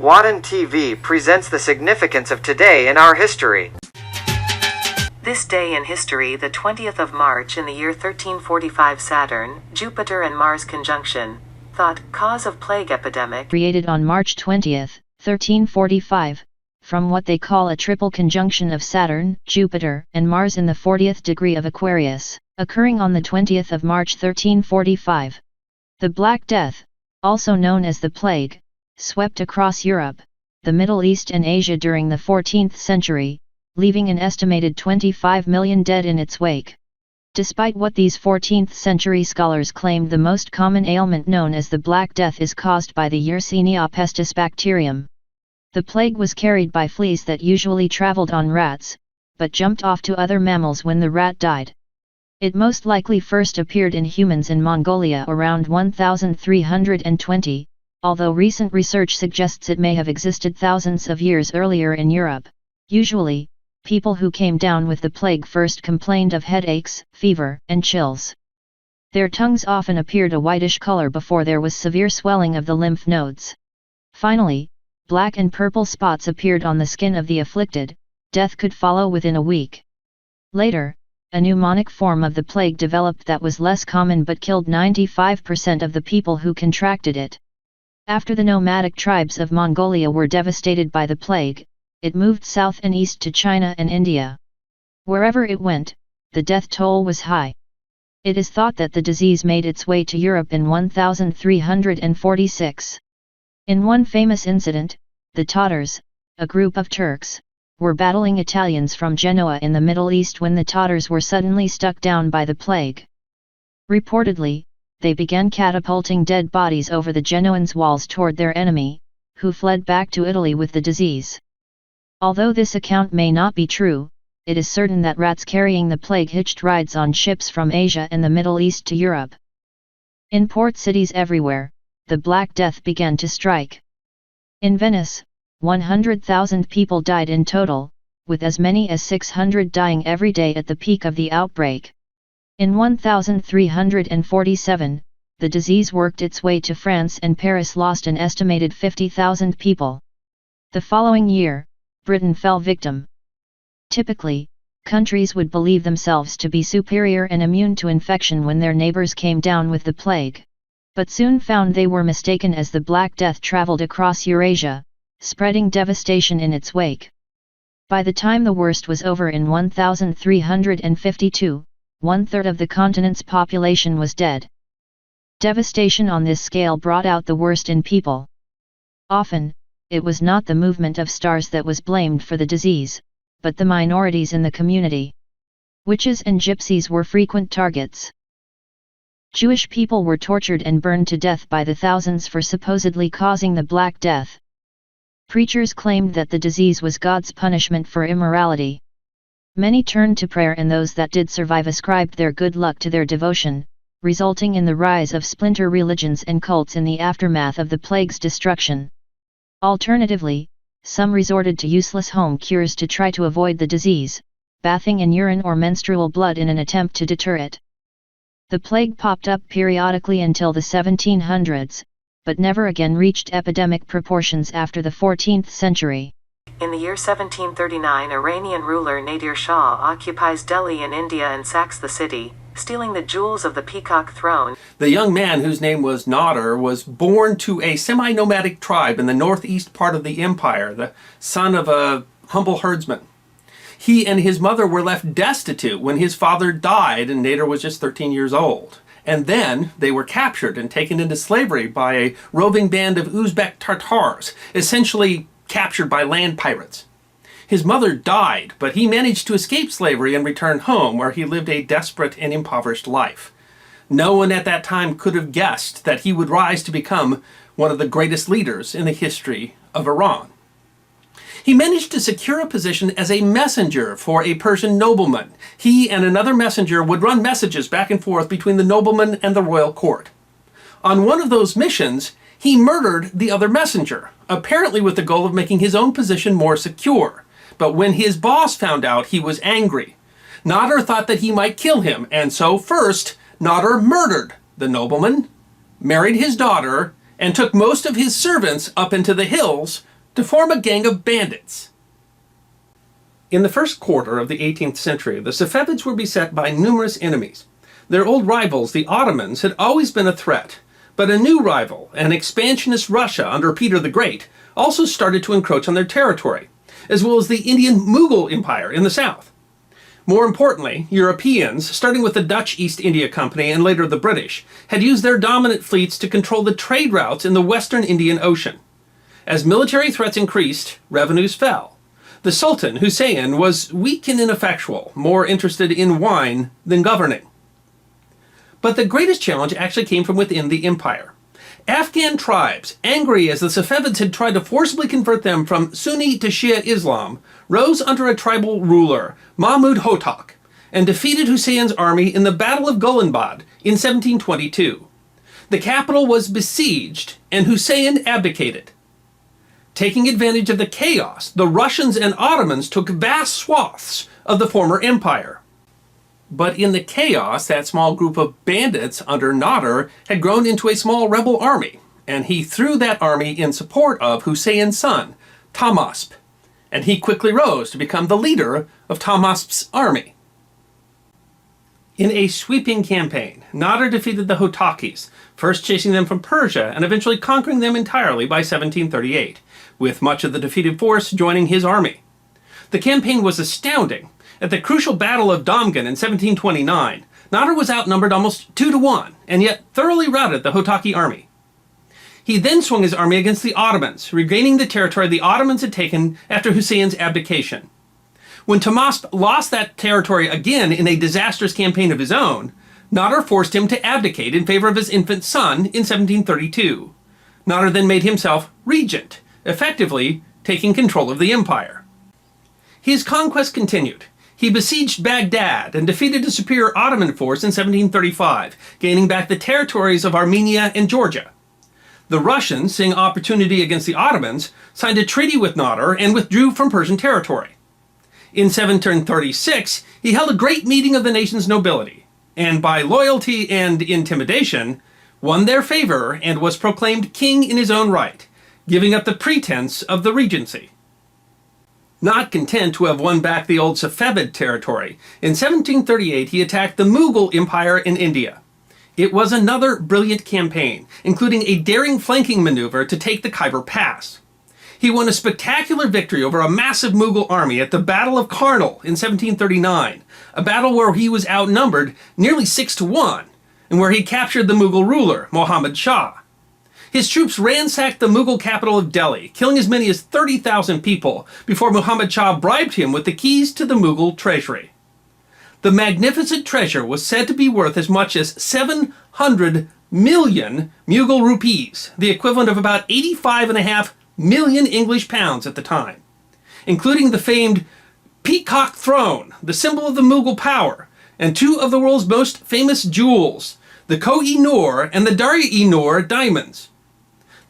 Wadden TV presents the significance of today in our history. This day in history, the 20th of March in the year 1345, Saturn, Jupiter and Mars conjunction. Thought, cause of plague epidemic. Created on March 20th, 1345, from what they call a triple conjunction of Saturn, Jupiter, and Mars in the 40th degree of Aquarius, occurring on the 20th of March 1345. The Black Death, also known as the Plague, swept across Europe, the Middle East and Asia during the 14th century, leaving an estimated 25 million dead in its wake. Despite what these 14th century scholars claimed, the most common ailment known as the Black Death is caused by the Yersinia pestis bacterium. The plague was carried by fleas that usually traveled on rats, but jumped off to other mammals when the rat died. It most likely first appeared in humans in Mongolia around 1320, although recent research suggests it may have existed thousands of years earlier in Europe. Usually, people who came down with the plague first complained of headaches, fever, and chills. Their tongues often appeared a whitish color before there was severe swelling of the lymph nodes. Finally, black and purple spots appeared on the skin of the afflicted. Death could follow within a week. Later, a pneumonic form of the plague developed that was less common but killed 95% of the people who contracted it. After the nomadic tribes of Mongolia were devastated by the plague, it moved south and east to China and India. Wherever it went, the death toll was high. It is thought that the disease made its way to Europe in 1346. In one famous incident, the Tatars, a group of Turks, were battling Italians from Genoa in the Middle East when the Tatars were suddenly struck down by the plague. Reportedly, they began catapulting dead bodies over the Genoans' walls toward their enemy, who fled back to Italy with the disease. Although this account may not be true, it is certain that rats carrying the plague hitched rides on ships from Asia and the Middle East to Europe. In port cities everywhere, the Black Death began to strike. In Venice, 100,000 people died in total, with as many as 600 dying every day at the peak of the outbreak. In 1347, the disease worked its way to France and Paris lost an estimated 50,000 people. The following year, Britain fell victim. Typically, countries would believe themselves to be superior and immune to infection when their neighbors came down with the plague, but soon found they were mistaken as the Black Death traveled across Eurasia, spreading devastation in its wake. By the time the worst was over in 1352, one-third of the continent's population was dead. Devastation on this scale brought out the worst in people. Often, it was not the movement of stars that was blamed for the disease, but the minorities in the community. Witches and gypsies were frequent targets. Jewish people were tortured and burned to death by the thousands for supposedly causing the Black Death. Preachers claimed that the disease was God's punishment for immorality. Many turned to prayer, and those that did survive ascribed their good luck to their devotion, resulting in the rise of splinter religions and cults in the aftermath of the plague's destruction. Alternatively, some resorted to useless home cures to try to avoid the disease, bathing in urine or menstrual blood in an attempt to deter it. The plague popped up periodically until the 1700s, but never again reached epidemic proportions after the 14th century. In the year 1739, Iranian ruler Nadir Shah occupies Delhi in India and sacks the city, stealing the jewels of the peacock throne. The young man, whose name was Nadir, was born to a semi-nomadic tribe in the northeast part of the empire, the son of a humble herdsman. He and his mother were left destitute when his father died and Nadir was just 13 years old. And then they were captured and taken into slavery by a roving band of Uzbek Tartars, essentially captured by land pirates. His mother died, but he managed to escape slavery and return home, where he lived a desperate and impoverished life. No one at that time could have guessed that he would rise to become one of the greatest leaders in the history of Iran. He managed to secure a position as a messenger for a Persian nobleman. He and another messenger would run messages back and forth between the nobleman and the royal court. On one of those missions, he murdered the other messenger, apparently with the goal of making his own position more secure. But when his boss found out, he was angry. Nadir thought that he might kill him, and so first, Nadir murdered the nobleman, married his daughter, and took most of his servants up into the hills to form a gang of bandits. In the first quarter of the 18th century, the Safavids were beset by numerous enemies. Their old rivals, the Ottomans, had always been a threat, but a new rival, an expansionist Russia under Peter the Great, also started to encroach on their territory, as well as the Indian Mughal Empire in the south. More importantly, Europeans, starting with the Dutch East India Company and later the British, had used their dominant fleets to control the trade routes in the western Indian Ocean. As military threats increased, revenues fell. The Sultan, Hussein, was weak and ineffectual, more interested in wine than governing. But the greatest challenge actually came from within the empire. Afghan tribes, angry as the Safavids had tried to forcibly convert them from Sunni to Shia Islam, rose under a tribal ruler, Mahmud Hotak, and defeated Hussein's army in the Battle of Golanbad in 1722. The capital was besieged, and Hussein abdicated. Taking advantage of the chaos, the Russians and Ottomans took vast swaths of the former empire. But in the chaos, that small group of bandits under Nadir had grown into a small rebel army, and he threw that army in support of Hussein's son, Tahmasp, and he quickly rose to become the leader of Tahmasp's army. In a sweeping campaign, Nadir defeated the Hotakis, first chasing them from Persia and eventually conquering them entirely by 1738, with much of the defeated force joining his army. The campaign was astounding. At the crucial Battle of Damgan in 1729, Nadir was outnumbered almost 2-1, and yet thoroughly routed the Hotaki army. He then swung his army against the Ottomans, regaining the territory the Ottomans had taken after Hussein's abdication. When Tahmasp lost that territory again in a disastrous campaign of his own, Nadir forced him to abdicate in favor of his infant son in 1732. Nadir then made himself regent, effectively taking control of the empire. His conquest continued. He besieged Baghdad and defeated a superior Ottoman force in 1735, gaining back the territories of Armenia and Georgia. The Russians, seeing opportunity against the Ottomans, signed a treaty with Nadir and withdrew from Persian territory. In 1736, he held a great meeting of the nation's nobility, and by loyalty and intimidation, won their favor and was proclaimed king in his own right, giving up the pretense of the regency. Not content to have won back the old Safavid territory, in 1738 he attacked the Mughal Empire in India. It was another brilliant campaign, including a daring flanking maneuver to take the Khyber Pass. He won a spectacular victory over a massive Mughal army at the Battle of Karnal in 1739, a battle where he was outnumbered nearly 6-1, and where he captured the Mughal ruler, Muhammad Shah. His troops ransacked the Mughal capital of Delhi, killing as many as 30,000 people before Muhammad Shah bribed him with the keys to the Mughal treasury. The magnificent treasure was said to be worth as much as 700 million Mughal rupees, the equivalent of about 85.5 million English pounds at the time, including the famed Peacock Throne, the symbol of the Mughal power, and two of the world's most famous jewels, the Koh-i-Noor and the Darya-i-Noor diamonds.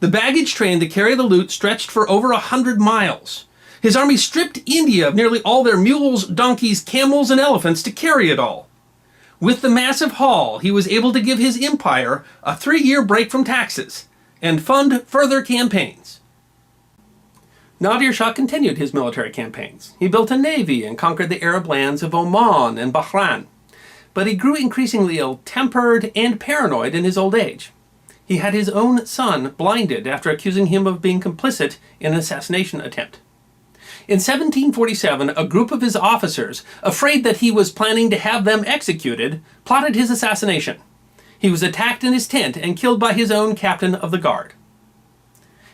The baggage train to carry the loot stretched for over 100 miles. His army stripped India of nearly all their mules, donkeys, camels, and elephants to carry it all. With the massive haul, he was able to give his empire a 3-year break from taxes and fund further campaigns. Nadir Shah continued his military campaigns. He built a navy and conquered the Arab lands of Oman and Bahrain. But he grew increasingly ill-tempered and paranoid in his old age. He had his own son blinded after accusing him of being complicit in an assassination attempt. In 1747, a group of his officers, afraid that he was planning to have them executed, plotted his assassination. He was attacked in his tent and killed by his own captain of the guard.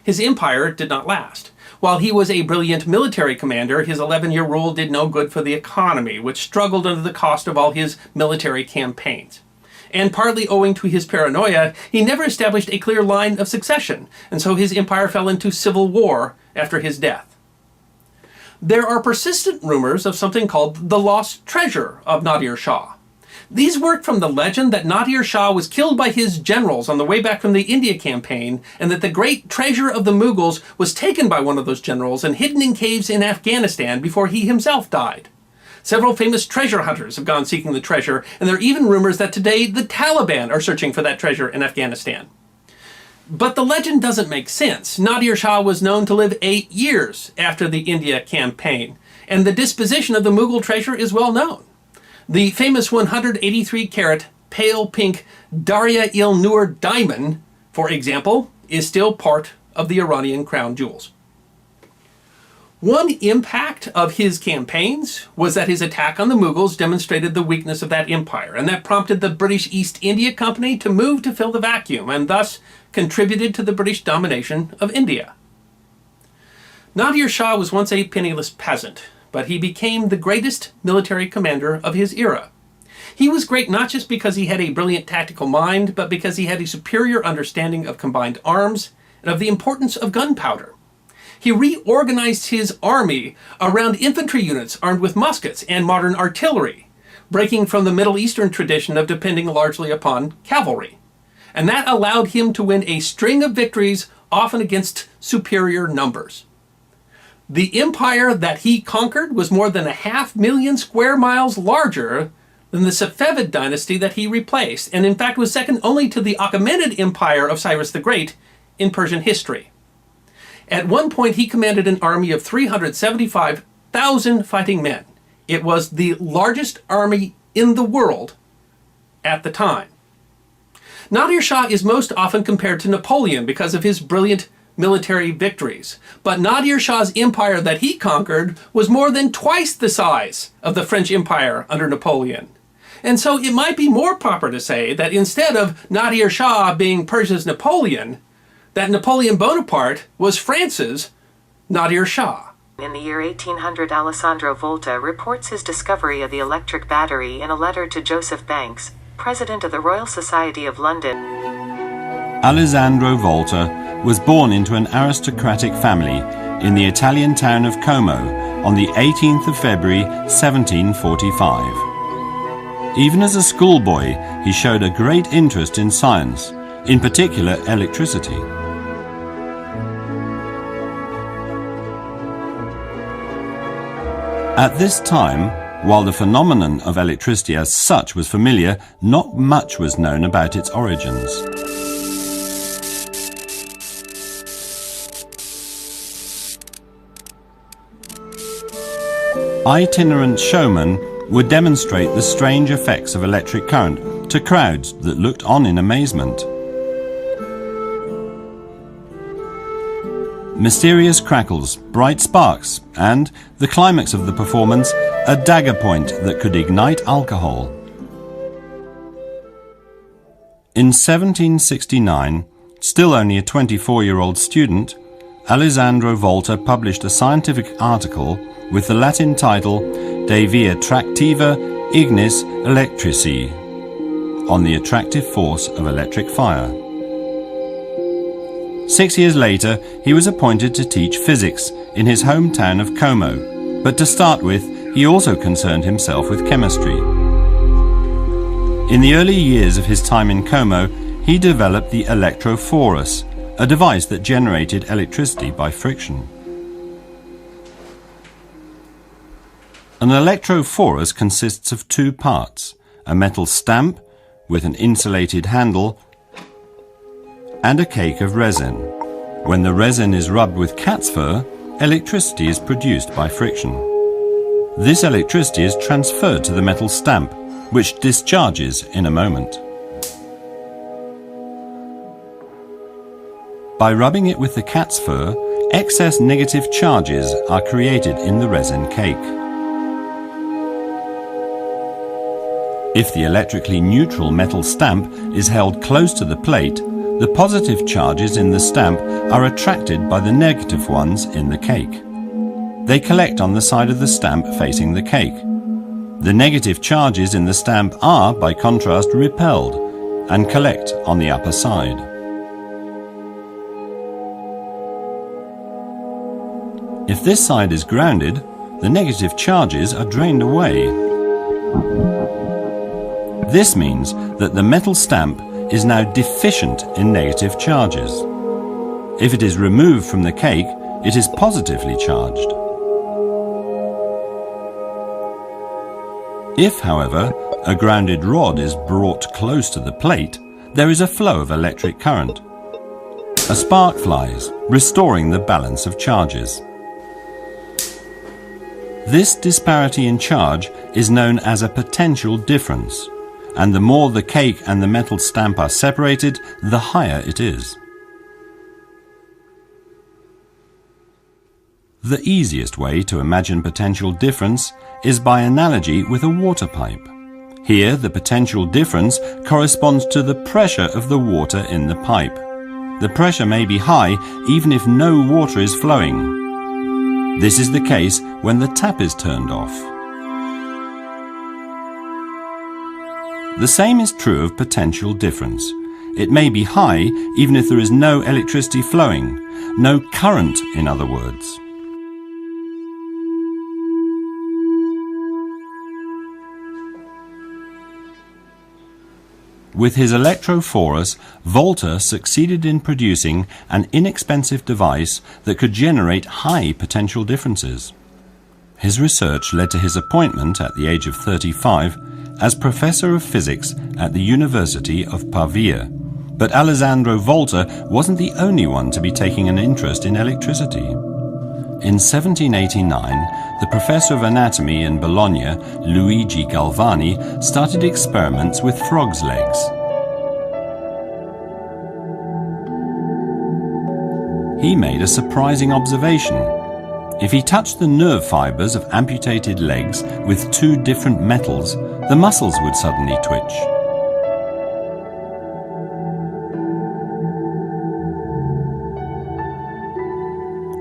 His empire did not last. While he was a brilliant military commander, his 11-year rule did no good for the economy, which struggled under the cost of all his military campaigns. And partly owing to his paranoia, he never established a clear line of succession, and so his empire fell into civil war after his death. There are persistent rumors of something called the lost treasure of Nadir Shah. These work from the legend that Nadir Shah was killed by his generals on the way back from the India campaign, and that the great treasure of the Mughals was taken by one of those generals and hidden in caves in Afghanistan before he himself died. Several famous treasure hunters have gone seeking the treasure, and there are even rumors that today the Taliban are searching for that treasure in Afghanistan. But the legend doesn't make sense. Nadir Shah was known to live 8 years after the India campaign, and the disposition of the Mughal treasure is well known. The famous 183-carat pale pink Darya-il-Nur diamond, for example, is still part of the Iranian crown jewels. One impact of his campaigns was that his attack on the Mughals demonstrated the weakness of that empire, and that prompted the British East India Company to move to fill the vacuum, and thus contributed to the British domination of India. Nadir Shah was once a penniless peasant, but he became the greatest military commander of his era. He was great not just because he had a brilliant tactical mind, but because he had a superior understanding of combined arms and of the importance of gunpowder. He reorganized his army around infantry units armed with muskets and modern artillery, breaking from the Middle Eastern tradition of depending largely upon cavalry. And that allowed him to win a string of victories, often against superior numbers. The empire that he conquered was more than 500,000 square miles larger than the Safavid dynasty that he replaced, and in fact was second only to the Achaemenid Empire of Cyrus the Great in Persian history. At one point, he commanded an army of 375,000 fighting men. It was the largest army in the world at the time. Nadir Shah is most often compared to Napoleon because of his brilliant military victories. But Nadir Shah's empire that he conquered was more than twice the size of the French Empire under Napoleon. And so it might be more proper to say that instead of Nadir Shah being Persia's Napoleon, that Napoleon Bonaparte was France's Nadir Shah. In the year 1800, Alessandro Volta reports his discovery of the electric battery in a letter to Joseph Banks, president of the Royal Society of London. Alessandro Volta was born into an aristocratic family in the Italian town of Como on the 18th of February 1745. Even as a schoolboy, he showed a great interest in science, in particular electricity. At this time, while the phenomenon of electricity as such was familiar, not much was known about its origins. Itinerant showmen would demonstrate the strange effects of electric current to crowds that looked on in amazement. Mysterious crackles, bright sparks, and, the climax of the performance, a dagger point that could ignite alcohol. In 1769, still only a 24-year-old student, Alessandro Volta published a scientific article with the Latin title De Via Tractiva Ignis Electrici, on the attractive force of electric fire. 6 years later, he was appointed to teach physics in his hometown of Como, but to start with, he also concerned himself with chemistry. In the early years of his time in Como, he developed the Electrophorus, a device that generated electricity by friction. An electrophorus consists of two parts, a metal stamp with an insulated handle and a cake of resin. When the resin is rubbed with cat's fur, electricity is produced by friction. This electricity is transferred to the metal stamp, which discharges in a moment. By rubbing it with the cat's fur, excess negative charges are created in the resin cake. If the electrically neutral metal stamp is held close to the plate, the positive charges in the stamp are attracted by the negative ones in the cake. They collect on the side of the stamp facing the cake. The negative charges in the stamp are, by contrast, repelled and collect on the upper side. If this side is grounded, the negative charges are drained away. This means that the metal stamp is now deficient in negative charges. If it is removed from the cake, it is positively charged. If, however, a grounded rod is brought close to the plate, there is a flow of electric current. A spark flies, restoring the balance of charges. This disparity in charge is known as a potential difference, and the more the cake and the metal stamp are separated, the higher it is. The easiest way to imagine potential difference is by analogy with a water pipe. Here, the potential difference corresponds to the pressure of the water in the pipe. The pressure may be high even if no water is flowing. This is the case when the tap is turned off. The same is true of potential difference. It may be high even if there is no electricity flowing, no current, in other words. With his Electrophorus, Volta succeeded in producing an inexpensive device that could generate high potential differences. His research led to his appointment at the age of 35 as Professor of Physics at the University of Pavia. But Alessandro Volta wasn't the only one to be taking an interest in electricity. In 1789, the professor of anatomy in Bologna, Luigi Galvani, started experiments with frogs' legs. He made a surprising observation. If he touched the nerve fibers of amputated legs with two different metals, the muscles would suddenly twitch.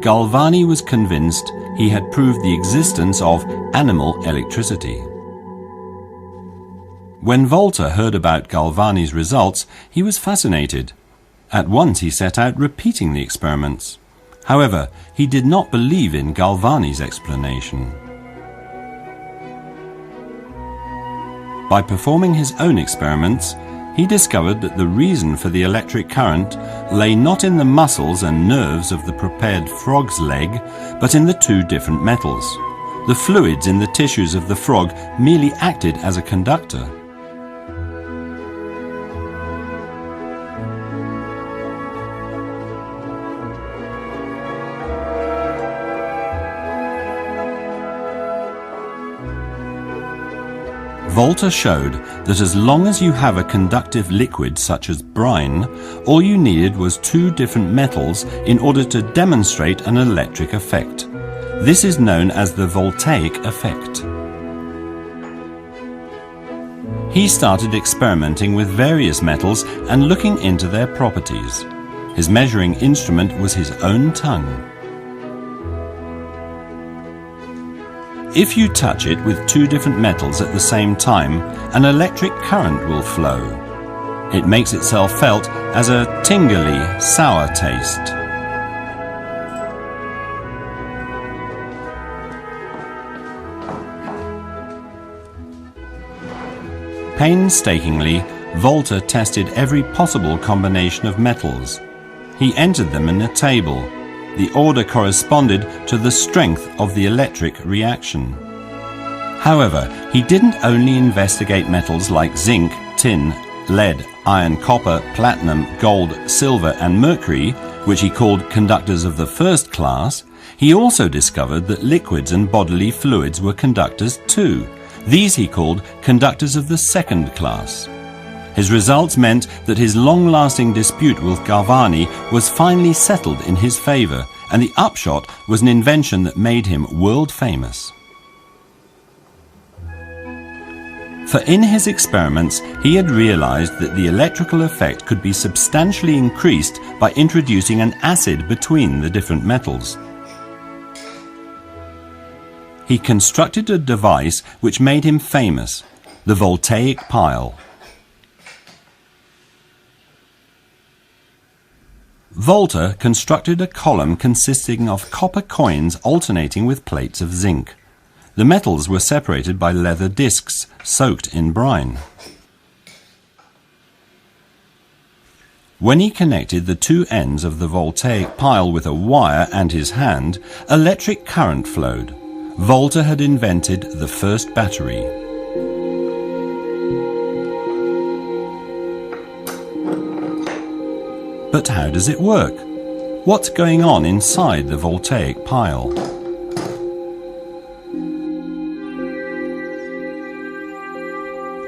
Galvani was convinced he had proved the existence of animal electricity. When Volta heard about Galvani's results, he was fascinated. At once he set out repeating the experiments. However, he did not believe in Galvani's explanation. By performing his own experiments, he discovered that the reason for the electric current lay not in the muscles and nerves of the prepared frog's leg, but in the two different metals. The fluids in the tissues of the frog merely acted as a conductor. Volta showed that as long as you have a conductive liquid such as brine, all you needed was two different metals in order to demonstrate an electric effect. This is known as the Voltaic Effect. He started experimenting with various metals and looking into their properties. His measuring instrument was his own tongue. If you touch it with two different metals at the same time, an electric current will flow. It makes itself felt as a tingly, sour taste. Painstakingly, Volta tested every possible combination of metals. He entered them in a table. The order corresponded to the strength of the electric reaction. However, he didn't only investigate metals like zinc, tin, lead, iron, copper, platinum, gold, silver and mercury, which he called conductors of the first class. He also discovered that liquids and bodily fluids were conductors too. These he called conductors of the second class. His results meant that his long-lasting dispute with Galvani was finally settled in his favour, and the upshot was an invention that made him world famous. For in his experiments, he had realised that the electrical effect could be substantially increased by introducing an acid between the different metals. He constructed a device which made him famous, the Voltaic Pile. Volta constructed a column consisting of copper coins alternating with plates of zinc. The metals were separated by leather discs soaked in brine. When he connected the two ends of the Voltaic pile with a wire and his hand, electric current flowed. Volta had invented the first battery. But how does it work? What's going on inside the Voltaic pile?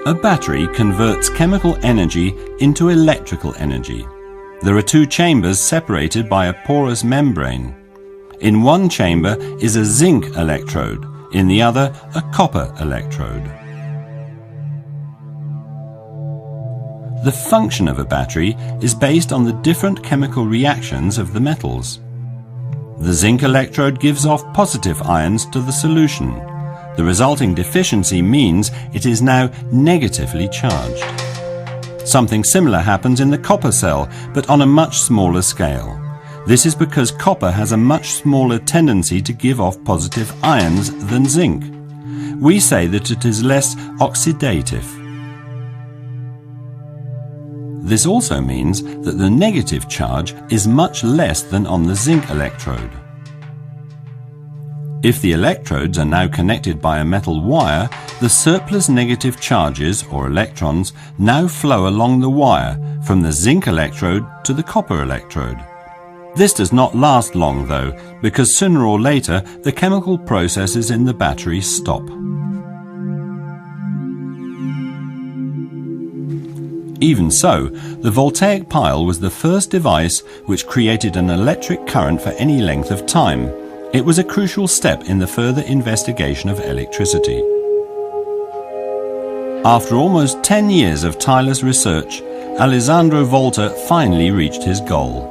A battery converts chemical energy into electrical energy. There are two chambers separated by a porous membrane. In one chamber is a zinc electrode, in the other a copper electrode. The function of a battery is based on the different chemical reactions of the metals. The zinc electrode gives off positive ions to the solution. The resulting deficiency means it is now negatively charged. Something similar happens in the copper cell, but on a much smaller scale. This is because copper has a much smaller tendency to give off positive ions than zinc. We say that it is less oxidative. This also means that the negative charge is much less than on the zinc electrode. If the electrodes are now connected by a metal wire, the surplus negative charges, or electrons, now flow along the wire from the zinc electrode to the copper electrode. This does not last long though, because sooner or later the chemical processes in the battery stop. Even so, the Voltaic pile was the first device which created an electric current for any length of time. It was a crucial step in the further investigation of electricity. After almost 10 years of tireless research, Alessandro Volta finally reached his goal.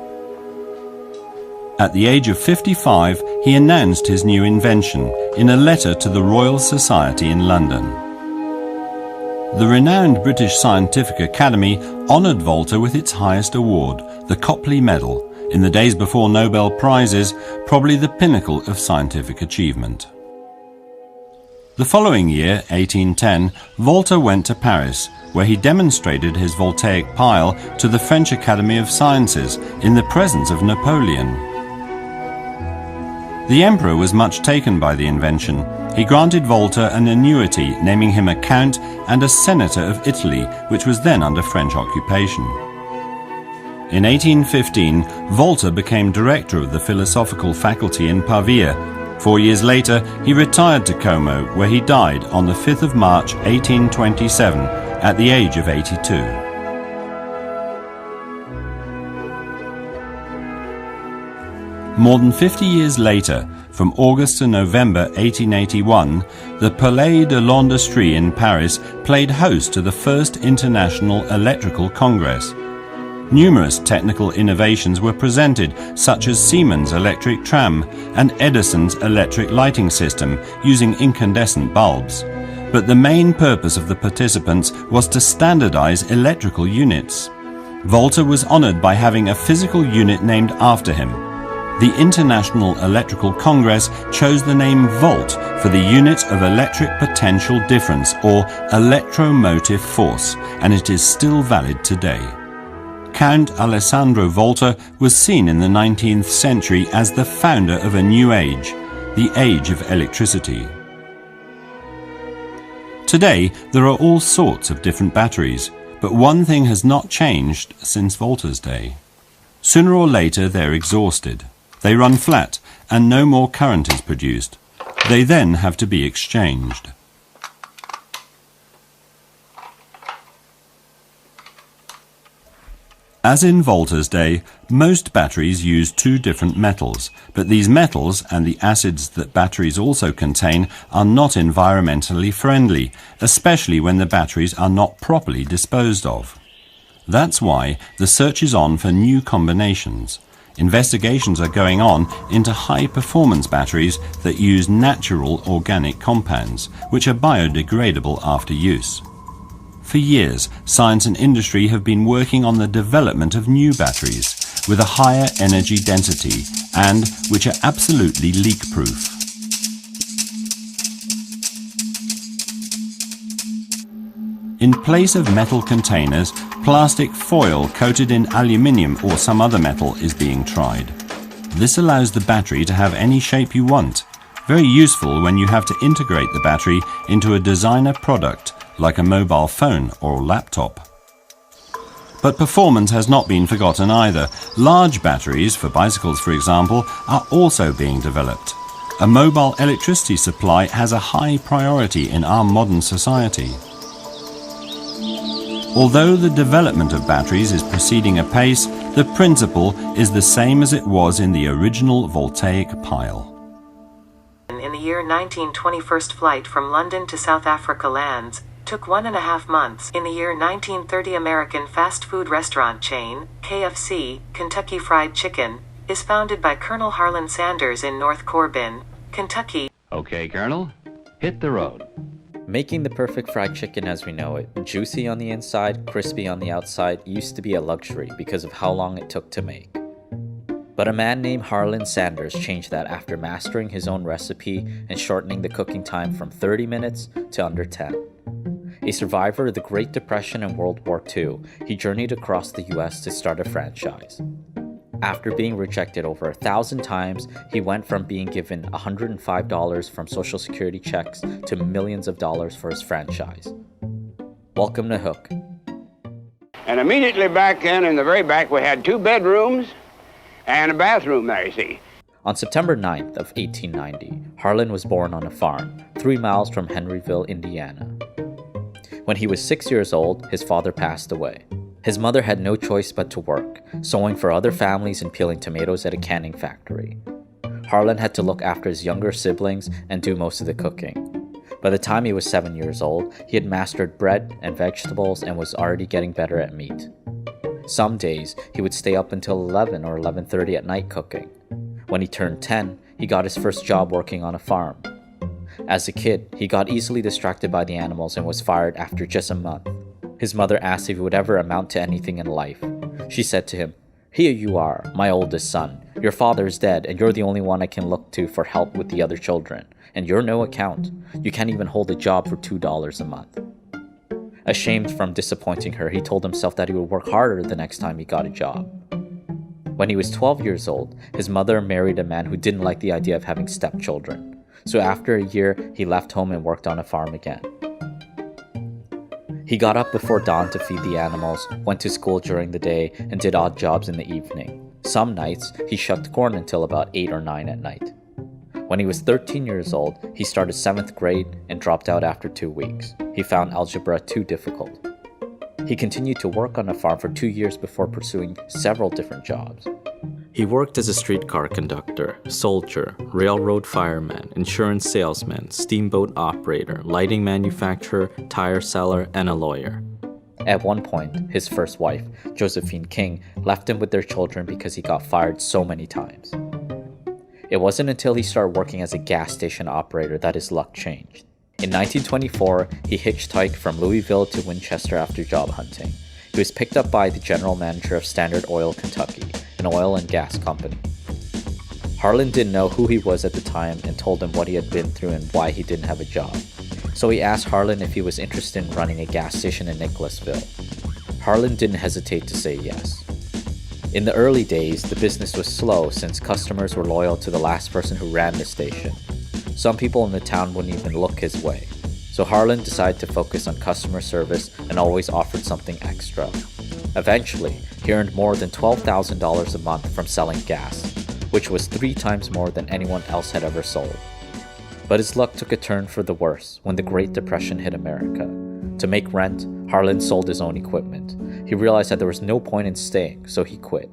At the age of 55, he announced his new invention in a letter to the Royal Society in London. The renowned British Scientific Academy honoured Volta with its highest award, the Copley Medal, in the days before Nobel Prizes, probably the pinnacle of scientific achievement. The following year, 1810, Volta went to Paris, where he demonstrated his Voltaic pile to the French Academy of Sciences in the presence of Napoleon. The emperor was much taken by the invention. He granted Volta an annuity, naming him a count and a senator of Italy, which was then under French occupation. In 1815, Volta became director of the philosophical faculty in Pavia. 4 years later, he retired to Como, where he died on the 5th of March 1827, at the age of 82. More than 50 years later, from August to November 1881, the Palais de l'Industrie in Paris played host to the first International Electrical Congress. Numerous technical innovations were presented, such as Siemens' electric tram and Edison's electric lighting system using incandescent bulbs. But the main purpose of the participants was to standardize electrical units. Volta was honored by having a physical unit named after him. The International Electrical Congress chose the name Volt for the unit of electric potential difference, or electromotive force, and it is still valid today. Count Alessandro Volta was seen in the 19th century as the founder of a new age, the age of electricity. Today, there are all sorts of different batteries, but one thing has not changed since Volta's day. Sooner or later, they're exhausted. They run flat, and no more current is produced. They then have to be exchanged. As in Volta's day, most batteries use two different metals, but these metals and the acids that batteries also contain are not environmentally friendly, especially when the batteries are not properly disposed of. That's why the search is on for new combinations. Investigations are going on into high-performance batteries that use natural organic compounds, which are biodegradable after use. For years, science and industry have been working on the development of new batteries with a higher energy density and which are absolutely leak-proof. In place of metal containers, plastic foil coated in aluminium or some other metal is being tried. This allows the battery to have any shape you want. Very useful when you have to integrate the battery into a designer product like a mobile phone or laptop. But performance has not been forgotten either. Large batteries, for bicycles for example, are also being developed. A mobile electricity supply has a high priority in our modern society. Although the development of batteries is proceeding apace, the principle is the same as it was in the original Voltaic Pile. In the year 1920, first flight from London to South Africa lands, took 1.5 months. In the year 1930, American fast food restaurant chain, KFC, Kentucky Fried Chicken, is founded by Colonel Harlan Sanders in North Corbin, Kentucky. Okay, Colonel, hit the road. Making the perfect fried chicken as we know it, juicy on the inside, crispy on the outside, used to be a luxury because of how long it took to make. But a man named Harlan Sanders changed that after mastering his own recipe and shortening the cooking time from 30 minutes to under 10. A survivor of the Great Depression and World War II, he journeyed across the US to start a franchise. After being rejected over 1,000 times, he went from being given $105 from Social Security checks to millions of dollars for his franchise. Welcome to Hook. And immediately back in the very back, we had 2 bedrooms and a bathroom there, you see. On September 9th of 1890, Harlan was born on a farm, 3 miles from Henryville, Indiana. When he was 6 years old, his father passed away. His mother had no choice but to work, sewing for other families and peeling tomatoes at a canning factory. Harlan had to look after his younger siblings and do most of the cooking. By the time he was 7 years old, he had mastered bread and vegetables and was already getting better at meat. Some days, he would stay up until 11 or 11:30 at night cooking. When he turned 10, he got his first job working on a farm. As a kid, he got easily distracted by the animals and was fired after just a month. His mother asked if he would ever amount to anything in life. She said to him, "Here you are, my oldest son. Your father is dead, and you're the only one I can look to for help with the other children. And you're no account. You can't even hold a job for $2 a month." Ashamed from disappointing her, he told himself that he would work harder the next time he got a job. When he was 12 years old, his mother married a man who didn't like the idea of having stepchildren. So after a year, he left home and worked on a farm again. He got up before dawn to feed the animals, went to school during the day, and did odd jobs in the evening. Some nights, he shucked corn until about 8 or 9 at night. When he was 13 years old, he started 7th grade and dropped out after 2 weeks. He found algebra too difficult. He continued to work on the farm for 2 years before pursuing several different jobs. He worked as a streetcar conductor, soldier, railroad fireman, insurance salesman, steamboat operator, lighting manufacturer, tire seller, and a lawyer. At one point, his first wife, Josephine King, left him with their children because he got fired so many times. It wasn't until he started working as a gas station operator that his luck changed. In 1924, he hitchhiked from Louisville to Winchester after job hunting. He was picked up by the general manager of Standard Oil Kentucky, an oil and gas company. Harlan didn't know who he was at the time and told him what he had been through and why he didn't have a job. So he asked Harlan if he was interested in running a gas station in Nicholasville. Harlan didn't hesitate to say yes. In the early days, the business was slow since customers were loyal to the last person who ran the station. Some people in the town wouldn't even look his way. So Harlan decided to focus on customer service and always offered something extra. Eventually, he earned more than $12,000 a month from selling gas, which was 3 times more than anyone else had ever sold. But his luck took a turn for the worse when the Great Depression hit America. To make rent, Harlan sold his own equipment. He realized that there was no point in staying, so he quit.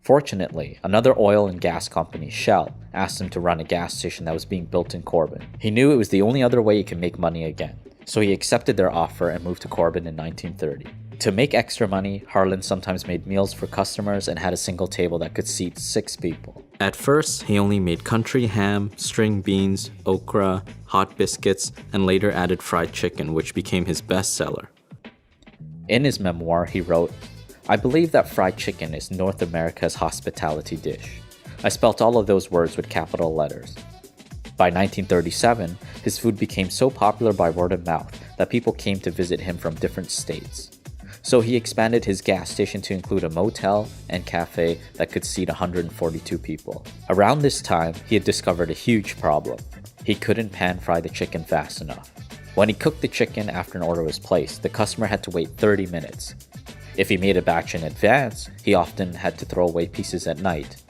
Fortunately, another oil and gas company, Shell, asked him to run a gas station that was being built in Corbin. He knew it was the only other way he could make money again, so he accepted their offer and moved to Corbin in 1930. To make extra money, Harlan sometimes made meals for customers and had a single table that could seat 6 people. At first, he only made country ham, string beans, okra, hot biscuits, and later added fried chicken, which became his bestseller. In his memoir, he wrote, "I believe that fried chicken is North America's hospitality dish. I spelt all of those words with capital letters." By 1937, his food became so popular by word of mouth that people came to visit him from different states. So he expanded his gas station to include a motel and cafe that could seat 142 people. Around this time, he had discovered a huge problem. He couldn't pan fry the chicken fast enough. When he cooked the chicken after an order was placed, the customer had to wait 30 minutes. If he made a batch in advance, he often had to throw away pieces at night.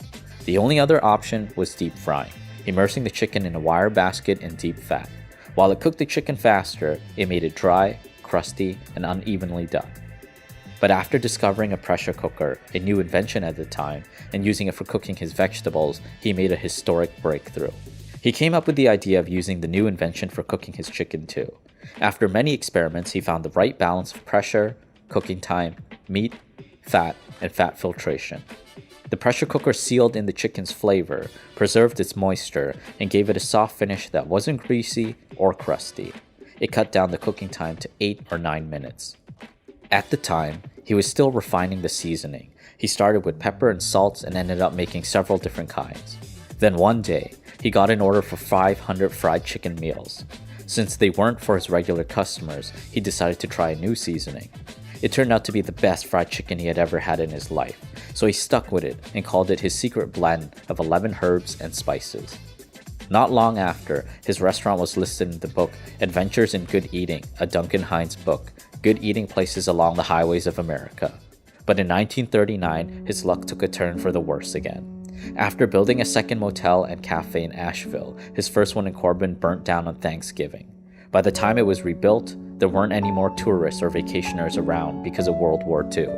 The only other option was deep frying, immersing the chicken in a wire basket in deep fat. While it cooked the chicken faster, it made it dry, crusty, and unevenly done. But after discovering a pressure cooker, a new invention at the time, and using it for cooking his vegetables, he made a historic breakthrough. He came up with the idea of using the new invention for cooking his chicken too. After many experiments, he found the right balance of pressure, cooking time, meat, fat, and fat filtration. The pressure cooker sealed in the chicken's flavor, preserved its moisture, and gave it a soft finish that wasn't greasy or crusty. It cut down the cooking time to 8 or 9 minutes. At the time, he was still refining the seasoning. He started with pepper and salt and ended up making several different kinds. Then one day, he got an order for 500 fried chicken meals. Since they weren't for his regular customers, he decided to try a new seasoning. It turned out to be the best fried chicken he had ever had in his life, so he stuck with it and called it his secret blend of 11 herbs and spices. Not long after, his restaurant was listed in the book Adventures in Good Eating, a Duncan Hines book, Good Eating Places Along the Highways of America. But in 1939, his luck took a turn for the worse again. After building a second motel and cafe in Asheville, his first one in Corbin burnt down on Thanksgiving. By the time it was rebuilt, there weren't any more tourists or vacationers around because of World War II.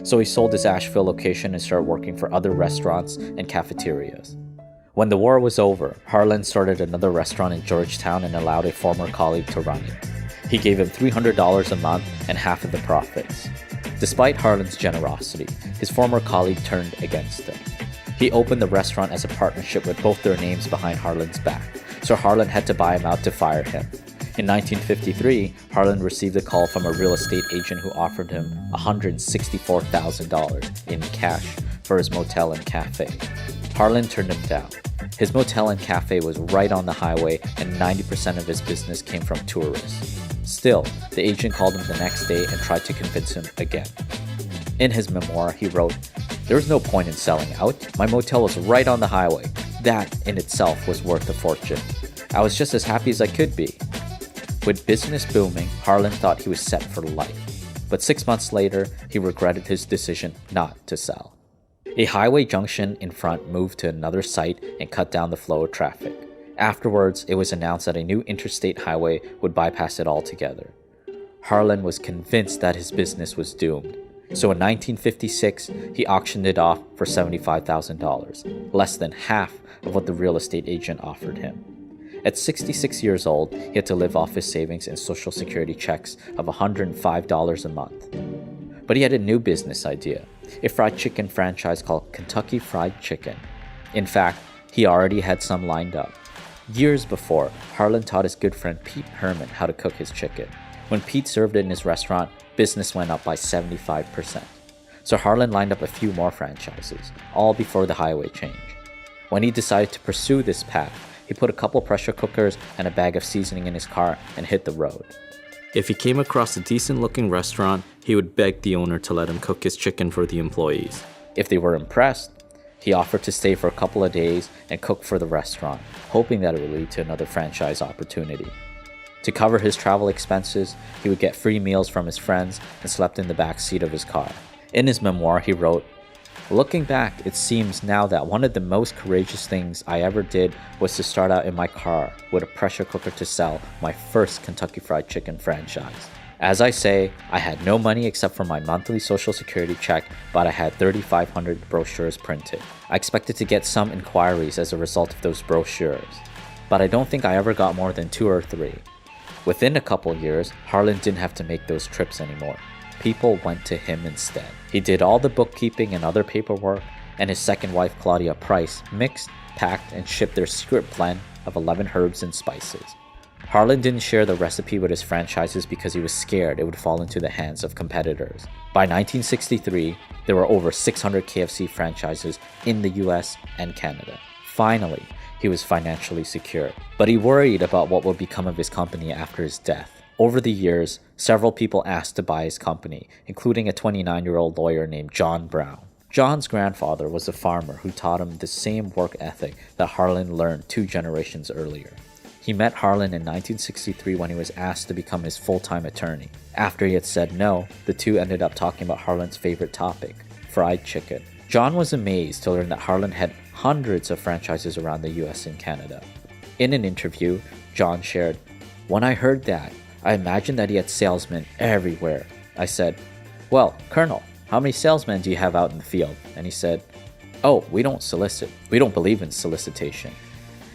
So he sold his Asheville location and started working for other restaurants and cafeterias. When the war was over, Harlan started another restaurant in Georgetown and allowed a former colleague to run it. He gave him $300 a month and half of the profits. Despite Harlan's generosity, his former colleague turned against him. He opened the restaurant as a partnership with both their names behind Harlan's back, so Harlan had to buy him out to fire him. In 1953, Harlan received a call from a real estate agent who offered him $164,000 in cash for his motel and cafe. Harlan turned him down. His motel and cafe was right on the highway, and 90% of his business came from tourists. Still, the agent called him the next day and tried to convince him again. In his memoir, he wrote, "There was no point in selling out. My motel was right on the highway. That in itself was worth a fortune. I was just as happy as I could be." With business booming, Harlan thought he was set for life. But 6 months later, he regretted his decision not to sell. A highway junction in front moved to another site and cut down the flow of traffic. Afterwards, it was announced that a new interstate highway would bypass it altogether. Harlan was convinced that his business was doomed. So in 1956, he auctioned it off for $75,000, less than half of what the real estate agent offered him. At 66 years old, he had to live off his savings and Social Security checks of $105 a month. But he had a new business idea, a fried chicken franchise called Kentucky Fried Chicken. In fact, he already had some lined up. Years before, Harlan taught his good friend Pete Herman how to cook his chicken. When Pete served it in his restaurant, business went up by 75%. So Harlan lined up a few more franchises, all before the highway change. When he decided to pursue this path, he put a couple pressure cookers and a bag of seasoning in his car and hit the road. If he came across a decent-looking restaurant, he would beg the owner to let him cook his chicken for the employees. If they were impressed, he offered to stay for a couple of days and cook for the restaurant, hoping that it would lead to another franchise opportunity. To cover his travel expenses, he would get free meals from his friends and slept in the back seat of his car. In his memoir, he wrote, "Looking back, it seems now that one of the most courageous things I ever did was to start out in my car with a pressure cooker to sell my first Kentucky Fried Chicken franchise. As I say, I had no money except for my monthly Social Security check, but I had 3,500 brochures printed. I expected to get some inquiries as a result of those brochures, but I don't think I ever got more than 2 or 3. Within a couple years, Harlan didn't have to make those trips anymore. People went to him instead. He did all the bookkeeping and other paperwork, and his second wife, Claudia Price, mixed, packed, and shipped their secret blend of 11 herbs and spices. Harlan didn't share the recipe with his franchises because he was scared it would fall into the hands of competitors. By 1963, there were over 600 KFC franchises in the US and Canada. Finally, he was financially secure, but he worried about what would become of his company after his death. Over the years, several people asked to buy his company, including a 29-year-old lawyer named John Brown. John's grandfather was a farmer who taught him the same work ethic that Harlan learned 2 generations earlier. He met Harlan in 1963 when he was asked to become his full-time attorney. After he had said no, the two ended up talking about Harlan's favorite topic, fried chicken. John was amazed to learn that Harlan had hundreds of franchises around the US and Canada. In an interview, John shared, "When I heard that, I imagined that he had salesmen everywhere. I said, 'Well, Colonel, how many salesmen do you have out in the field?' And he said, 'Oh, we don't solicit. We don't believe in solicitation.'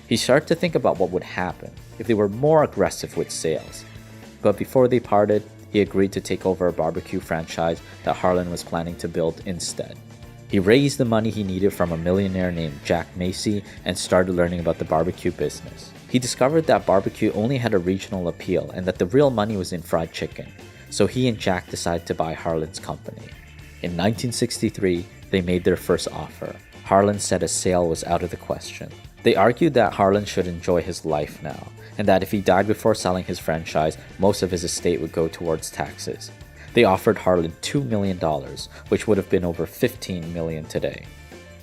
He started to think about what would happen if they were more aggressive with sales. But before they parted, he agreed to take over a barbecue franchise that Harlan was planning to build instead. He raised the money he needed from a millionaire named Jack Macy and started learning about the barbecue business. He discovered that barbecue only had a regional appeal and that the real money was in fried chicken, so he and Jack decided to buy Harlan's company. In 1963, they made their first offer. Harlan said a sale was out of the question. They argued that Harlan should enjoy his life now, and that if he died before selling his franchise, most of his estate would go towards taxes. They offered Harlan $2 million, which would have been over $15 million today.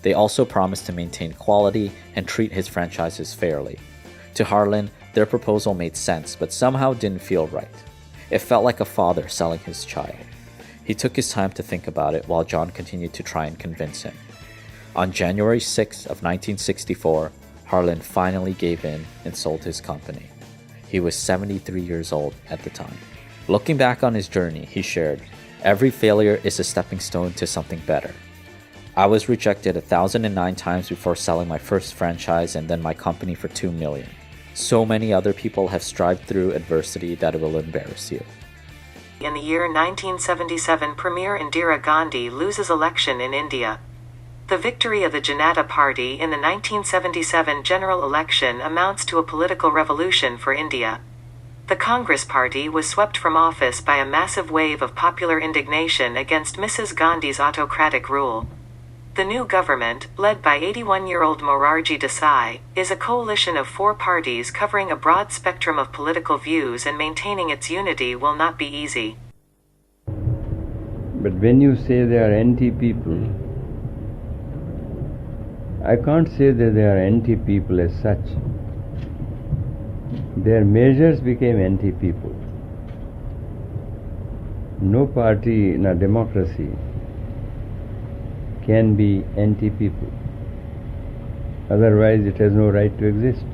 They also promised to maintain quality and treat his franchises fairly. To Harlan, their proposal made sense, but somehow didn't feel right. It felt like a father selling his child. He took his time to think about it while John continued to try and convince him. On January 6 of 1964, Harlan finally gave in and sold his company. He was 73 years old at the time. Looking back on his journey, he shared, "Every failure is a stepping stone to something better. I was rejected 1,009 times before selling my first franchise and then my company for $2 million. So many other people have strived through adversity that it will embarrass you." In the year 1977, Premier Indira Gandhi loses election in India. The victory of the Janata Party in the 1977 general election amounts to a political revolution for India. The Congress Party was swept from office by a massive wave of popular indignation against Mrs. Gandhi's autocratic rule. The new government, led by 81-year-old Morarji Desai, is a coalition of 4 parties covering a broad spectrum of political views, and maintaining its unity will not be easy. But when you say they are anti-people, I can't say that they are anti-people as such. Their measures became anti-people. No party in a democracy can be anti-people. Otherwise it has no right to exist.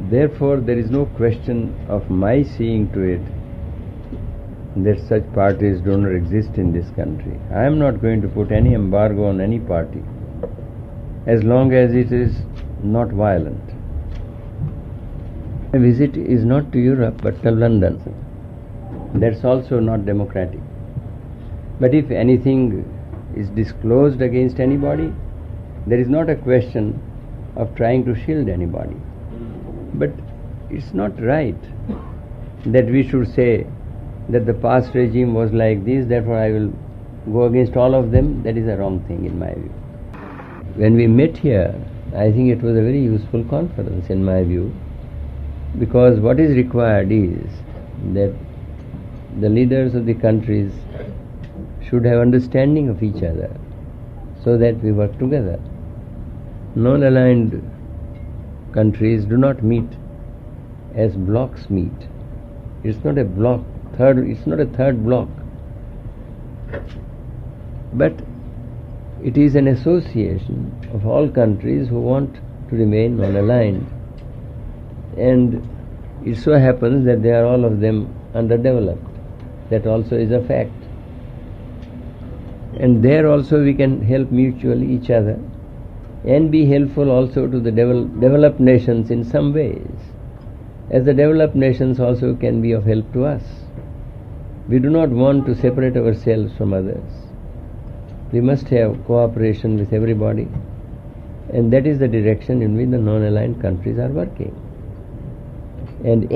Therefore there is no question of my seeing to it that such parties do not exist in this country. I am not going to put any embargo on any party as long as it is not violent. My visit is not to Europe but to London. That's also not democratic. But if anything is disclosed against anybody, there is not a question of trying to shield anybody. But it's not right that we should say that the past regime was like this, therefore I will go against all of them. That is a wrong thing in my view. When we met here, I think it was a very useful conference in my view, because what is required is that the leaders of the countries should have understanding of each other so that we work together. Non-aligned countries do not meet as blocks meet. It's not a block, it's not a third block, but it is an association of all countries who want to remain non-aligned. And it so happens that they are all of them underdeveloped. That also is a fact. And there also we can help mutually each other and be helpful also to the developed nations in some ways, as the developed nations also can be of help to us. We do not want to separate ourselves from others. We must have cooperation with everybody, and that is the direction in which the non-aligned countries are working. And